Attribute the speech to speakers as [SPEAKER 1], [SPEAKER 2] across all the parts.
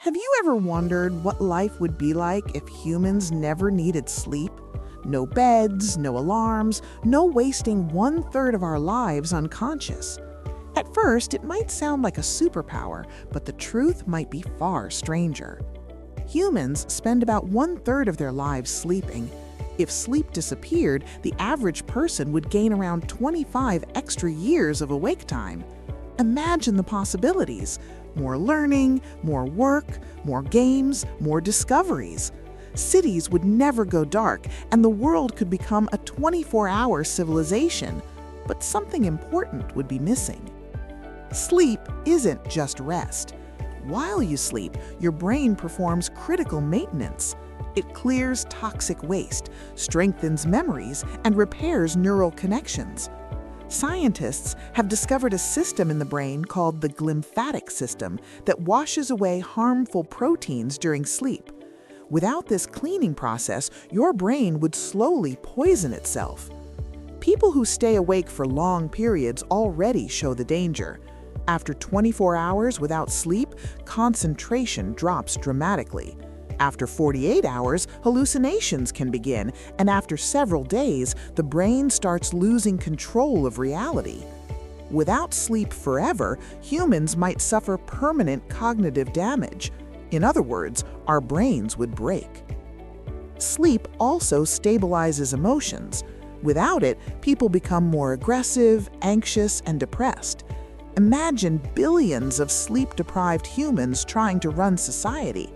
[SPEAKER 1] Have you ever wondered what life would be like if humans never needed sleep? No beds, no alarms, no wasting one-third of our lives unconscious. At first, it might sound like a superpower, but the truth might be far stranger. Humans spend about one-third of their lives sleeping. If sleep disappeared, the average person would gain around 25 extra years of awake time. Imagine the possibilities. More learning, more work, more games, more discoveries. Cities would never go dark, and the world could become a 24-hour civilization. But something important would be missing. Sleep isn't just rest. While you sleep, your brain performs critical maintenance. It clears toxic waste, strengthens memories, and repairs neural connections. Scientists have discovered a system in the brain called the glymphatic system that washes away harmful proteins during sleep. Without this cleaning process, your brain would slowly poison itself. People who stay awake for long periods already show the danger. After 24 hours without sleep, concentration drops dramatically. After 48 hours, hallucinations can begin, and after several days, the brain starts losing control of reality. Without sleep forever, humans might suffer permanent cognitive damage. In other words, our brains would break. Sleep also stabilizes emotions. Without it, people become more aggressive, anxious, and depressed. Imagine billions of sleep-deprived humans trying to run society.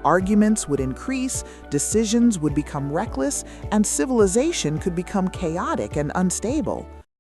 [SPEAKER 1] Arguments would increase, decisions would become reckless, and civilization could become chaotic and unstable.